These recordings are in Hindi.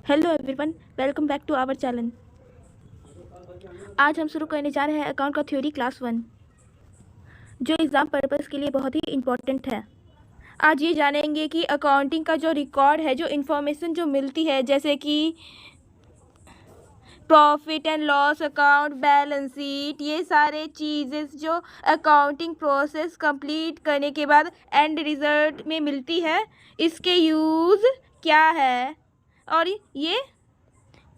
Hello everyone, welcome back to our channel. आज हम शुरू करने जा रहे हैं अकाउंट का थ्योरी क्लास 1, जो एग्ज़ाम पर्पस के लिए बहुत ही इम्पोर्टेंट है। आज ये जानेंगे कि अकाउंटिंग का जो रिकॉर्ड है, जो इन्फॉर्मेशन जो मिलती है, जैसे कि profit and loss account, balance sheet, ये सारे चीज़ें जो अकाउंटिंग प्रोसेस कंप्लीट करने के बाद एंड रिजल्ट में मिलती है, इसके यूज़ क्या है और ये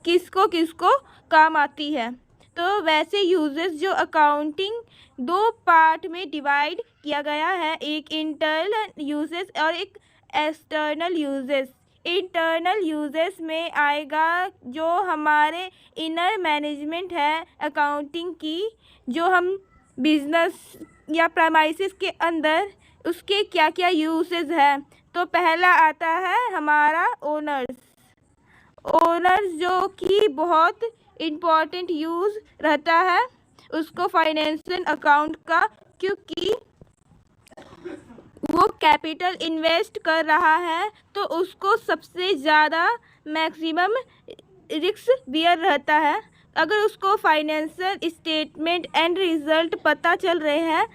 किसको किसको काम आती है। तो वैसे यूजेस जो अकाउंटिंग दो पार्ट में डिवाइड किया गया है, एक इंटरनल यूजेस और एक एक्सटर्नल यूजेस। इंटरनल यूजेस में आएगा जो हमारे इनर मैनेजमेंट है अकाउंटिंग की, जो हम बिजनेस या प्रेमाइसेस के अंदर उसके क्या क्या यूजेस है। तो पहला आता है हमारा ओनर्स जो कि बहुत इम्पॉर्टेंट यूज़ रहता है उसको फाइनेंशियल अकाउंट का, क्योंकि वो कैपिटल इन्वेस्ट कर रहा है तो उसको सबसे ज़्यादा मैक्सिमम रिस्क बियर रहता है। अगर उसको फाइनेंशियल स्टेटमेंट एंड रिजल्ट पता चल रहे हैं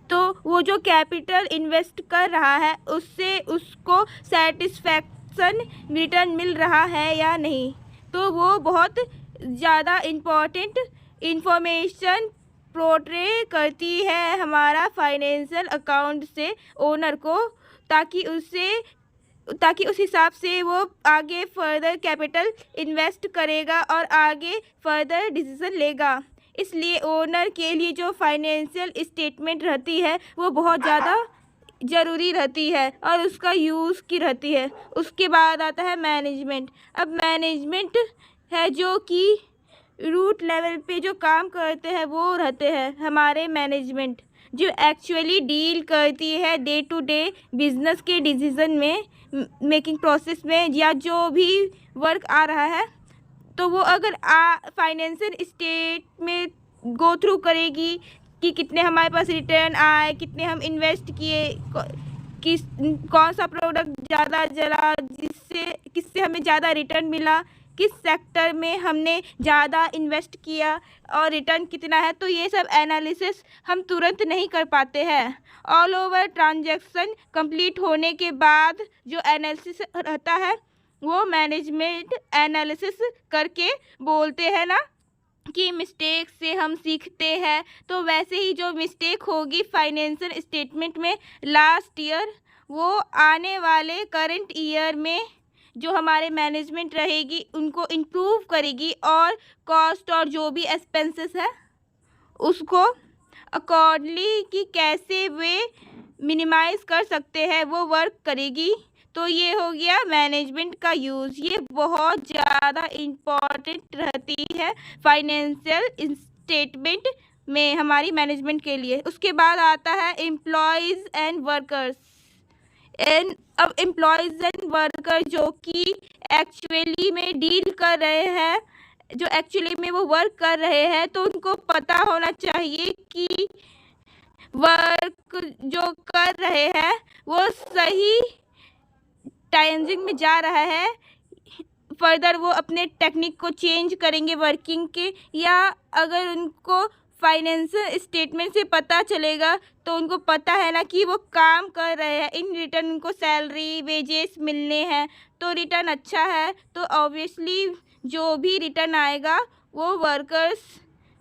तो वो जो कैपिटल इन्वेस्ट कर रहा है उससे उसको सेटिस्फैक्शन रिटर्न मिल रहा है या नहीं। तो वो बहुत ज़्यादा इम्पॉर्टेंट इंफॉर्मेशन पोर्ट्रे करती है हमारा फाइनेंशियल अकाउंट से ओनर को, ताकि उस हिसाब से वो आगे फर्दर कैपिटल इन्वेस्ट करेगा और आगे फर्दर डिसीजन लेगा। इसलिए ओनर के लिए जो फाइनेंशियल स्टेटमेंट रहती है वो बहुत ज़्यादा ज़रूरी रहती है और उसका यूज़ की रहती है। उसके बाद आता है मैनेजमेंट। अब मैनेजमेंट है जो कि रूट लेवल पे जो काम करते हैं वो रहते हैं हमारे मैनेजमेंट, जो एक्चुअली डील करती है डे टू डे बिजनेस के डिसीजन में, मेकिंग प्रोसेस में, या जो भी वर्क आ रहा है तो वो अगर फाइनेंशियल स्टेट में गो थ्रू करेगी कि कितने हमारे पास रिटर्न आए, कितने हम इन्वेस्ट किए, कौन सा प्रोडक्ट ज़्यादा चला, किससे हमें ज़्यादा रिटर्न मिला, किस सेक्टर में हमने ज़्यादा इन्वेस्ट किया और रिटर्न कितना है। तो ये सब एनालिसिस हम तुरंत नहीं कर पाते हैं। ऑल ओवर ट्रांजैक्शन कंप्लीट होने के बाद जो एनालिसिस रहता है वो मैनेजमेंट एनालिसिस करके बोलते हैं ना कि मिस्टेक से हम सीखते हैं। तो वैसे ही जो मिस्टेक होगी फाइनेंशियल स्टेटमेंट में लास्ट ईयर, वो आने वाले करंट ईयर में जो हमारे मैनेजमेंट रहेगी उनको इम्प्रूव करेगी और कॉस्ट और जो भी एक्सपेंसेस है उसको अकॉर्डिंगली कि कैसे वे मिनिमाइज़ कर सकते हैं वो वर्क करेगी। तो ये हो गया मैनेजमेंट का यूज़। ये बहुत ज़्यादा इम्पॉर्टेंट रहती है फाइनेंशियल स्टेटमेंट में हमारी मैनेजमेंट के लिए। उसके बाद आता है एम्प्लॉयज़ एंड वर्कर्स। अब एम्प्लॉयज़ एंड वर्कर जो कि एक्चुअली में डील कर रहे हैं, जो एक्चुअली में वो वर्क कर रहे हैं, तो उनको पता होना चाहिए कि वर्क जो कर रहे हैं वो सही टाइमिंग में जा रहा है, फर्दर वो अपने टेक्निक को चेंज करेंगे वर्किंग के, या अगर उनको फाइनेंशियल स्टेटमेंट से पता चलेगा तो उनको पता है ना कि वो काम कर रहे हैं, इन रिटर्न उनको सैलरी वेजेस मिलने हैं, तो रिटर्न अच्छा है तो ऑब्वियसली जो भी रिटर्न आएगा वो वर्कर्स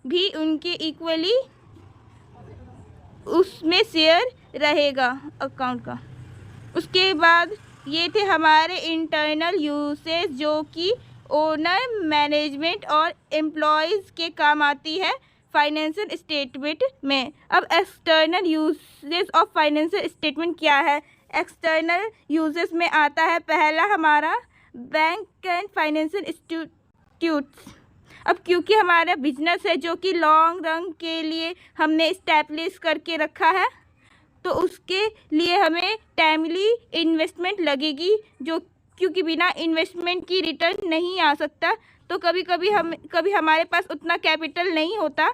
भी उनके इक्वली उसमें शेयर रहेगा अकाउंट का। उसके बाद ये थे हमारे इंटरनल यूसेज जो कि ओनर, मैनेजमेंट और एम्प्लॉयज़ के काम आती है फाइनेंशियल स्टेटमेंट में। अब external uses of financial statement क्या है? एक्सटर्नल यूजेस में आता है पहला हमारा बैंक एंड फाइनेंशियल इंस्टीट्यूट्स। अब क्योंकि हमारा बिजनेस है जो कि लॉन्ग रन के लिए हमने इस्टेब्लिश करके रखा है, तो उसके लिए हमें टाइमली इन्वेस्टमेंट लगेगी, जो क्योंकि बिना इन्वेस्टमेंट की रिटर्न नहीं आ सकता। तो कभी हमारे पास उतना कैपिटल नहीं होता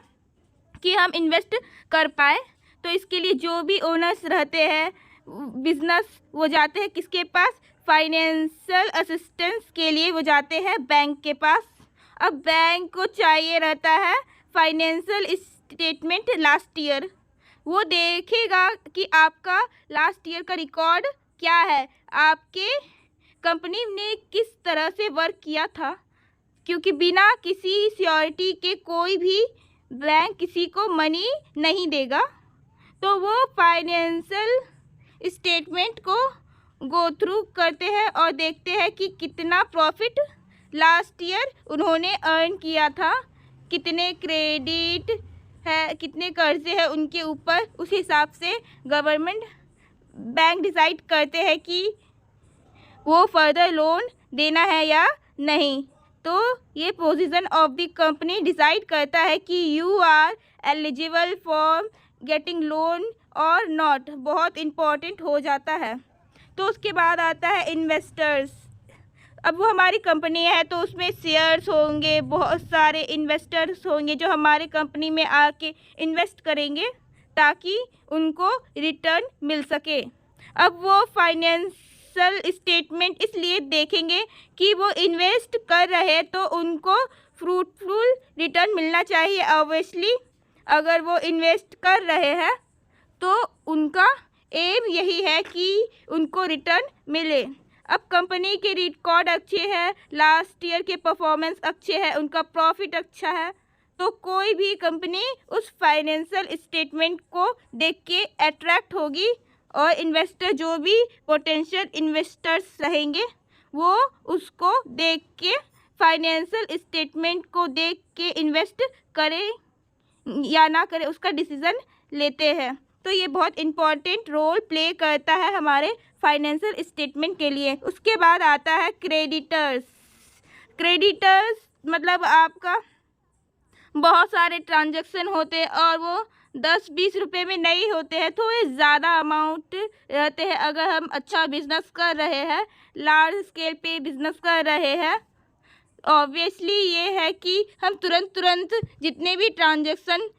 कि हम इन्वेस्ट कर पाए। तो इसके लिए जो भी ओनर्स रहते हैं बिजनेस, वो जाते हैं किसके पास? फाइनेंशियल असिस्टेंस के लिए वो जाते हैं बैंक के पास। अब बैंक को चाहिए रहता है फाइनेंशियल स्टेटमेंट लास्ट ईयर। वो देखेगा कि आपका लास्ट ईयर का रिकॉर्ड क्या है, आपके कंपनी ने किस तरह से वर्क किया था, क्योंकि बिना किसी सिक्योरिटी के कोई भी बैंक किसी को मनी नहीं देगा। तो वो फाइनेंशियल स्टेटमेंट को गो थ्रू करते हैं और देखते हैं कि कितना प्रॉफिट लास्ट ईयर उन्होंने अर्न किया था, कितने क्रेडिट है, कितने कर्जे हैं उनके ऊपर। उस हिसाब से गवर्नमेंट बैंक डिसाइड करते हैं कि वो फर्दर लोन देना है या नहीं। तो ये position of the company decide करता है कि you are eligible for getting loan और नॉट, बहुत इम्पॉर्टेंट हो जाता है। तो उसके बाद आता है इन्वेस्टर्स। अब वो हमारी कंपनी है तो उसमें शेयर्स होंगे, बहुत सारे इन्वेस्टर्स होंगे जो हमारे कंपनी में आके इन्वेस्ट करेंगे ताकि उनको रिटर्न मिल सके। अब वो फाइनेंशियल स्टेटमेंट इसलिए देखेंगे कि वो इन्वेस्ट कर रहे तो उनको फ्रूटफुल रिटर्न मिलना चाहिए। ऑब्वियसली अगर वो इन्वेस्ट कर रहे हैं तो उनका एम यही है कि उनको रिटर्न मिले। अब कंपनी के रिकॉर्ड अच्छे हैं, लास्ट ईयर के परफॉर्मेंस अच्छे हैं, उनका प्रॉफिट अच्छा है, तो कोई भी कंपनी उस फाइनेंशियल स्टेटमेंट को देख के अट्रैक्ट होगी और इन्वेस्टर जो भी पोटेंशियल इन्वेस्टर्स रहेंगे वो उसको देख के फाइनेंशियल स्टेटमेंट को देख के इन्वेस्ट करें या ना करें उसका डिसीज़न लेते हैं। तो ये बहुत इम्पॉर्टेंट रोल प्ले करता है हमारे फाइनेंशियल स्टेटमेंट के लिए। उसके बाद आता है क्रेडिटर्स। क्रेडिटर्स मतलब आपका बहुत सारे ट्रांजैक्शन होते हैं और वो 10-20 रुपए में नहीं होते हैं, थोड़े ज़्यादा अमाउंट रहते हैं। अगर हम अच्छा बिजनेस कर रहे हैं, लार्ज स्केल पे बिजनेस कर रहे हैं, ऑब्वियसली ये है कि हम तुरंत जितने भी ट्रांजैक्शन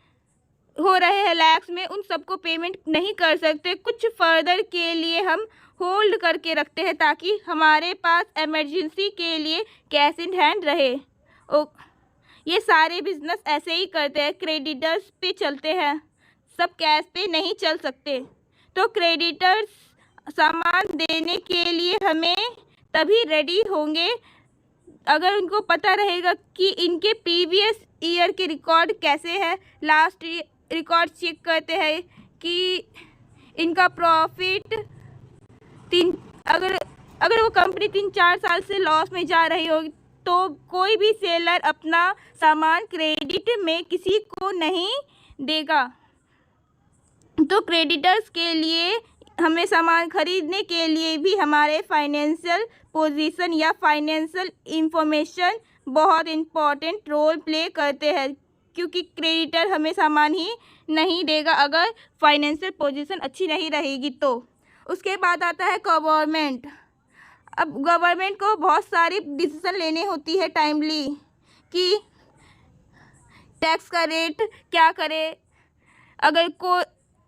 हो रहे हैं लैक्स में उन सबको पेमेंट नहीं कर सकते। कुछ फर्दर के लिए हम होल्ड करके रखते हैं ताकि हमारे पास इमरजेंसी के लिए कैश इन हैंड रहे। ये सारे बिजनेस ऐसे ही करते हैं, क्रेडिटर्स पे चलते हैं, सब कैश पे नहीं चल सकते। तो क्रेडिटर्स सामान देने के लिए हमें तभी रेडी होंगे अगर उनको पता रहेगा कि इनके प्रीवियस ईयर के रिकॉर्ड कैसे है। लास्ट रिकॉर्ड चेक करते हैं कि इनका प्रॉफिट अगर वो कंपनी 3-4 साल से लॉस में जा रही होगी तो कोई भी सेलर अपना सामान क्रेडिट में किसी को नहीं देगा। तो क्रेडिटर्स के लिए हमें सामान खरीदने के लिए भी हमारे फाइनेंशियल पोजीशन या फाइनेंशियल इंफॉर्मेशन बहुत इम्पॉर्टेंट रोल प्ले करते हैं, क्योंकि क्रेडिटर हमें सामान ही नहीं देगा अगर फाइनेंशियल पोजीशन अच्छी नहीं रहेगी तो। उसके बाद आता है गवर्नमेंट। अब गवर्नमेंट को बहुत सारी डिसीजन लेने होती है टाइमली कि टैक्स का रेट क्या करे।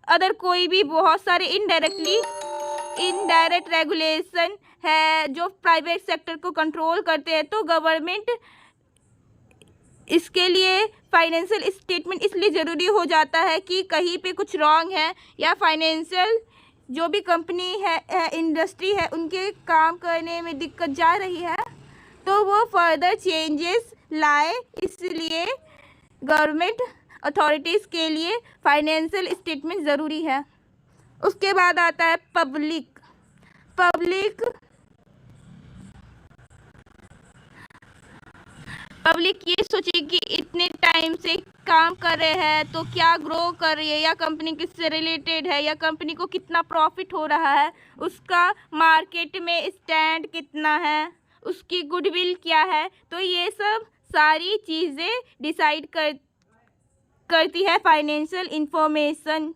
अगर कोई भी बहुत सारे इनडायरेक्ट रेगुलेशन है जो प्राइवेट सेक्टर को कंट्रोल करते हैं, तो गवर्नमेंट इसके लिए फाइनेंशियल स्टेटमेंट इसलिए ज़रूरी हो जाता है कि कहीं पे कुछ रॉन्ग है या फाइनेंशियल जो भी कंपनी है इंडस्ट्री है उनके काम करने में दिक्कत जा रही है तो वो फर्दर चेंजेस लाए। इसलिए गवर्नमेंट अथॉरिटीज़ के लिए फाइनेंशियल स्टेटमेंट ज़रूरी है। उसके बाद आता है पब्लिक ये सोचिए कि इतने टाइम से काम कर रहे हैं तो क्या ग्रो कर रही है या कंपनी किससे रिलेटेड है या कंपनी को कितना प्रॉफिट हो रहा है, उसका मार्केट में स्टैंड कितना है, उसकी गुडविल क्या है। तो ये सब सारी चीज़ें डिसाइड करती है फाइनेंशियल इंफॉर्मेशन।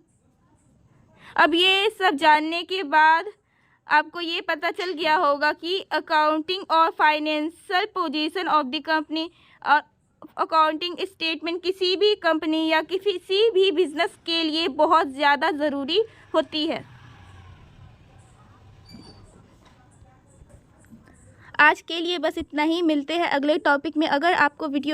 अब ये सब जानने के बाद आपको ये पता चल गया होगा कि अकाउंटिंग और financial position of the company और अकाउंटिंग स्टेटमेंट किसी भी कंपनी या किसी भी बिजनेस के लिए बहुत ज़्यादा ज़रूरी होती है। आज के लिए बस इतना ही, मिलते हैं अगले टॉपिक में। अगर आपको वीडियो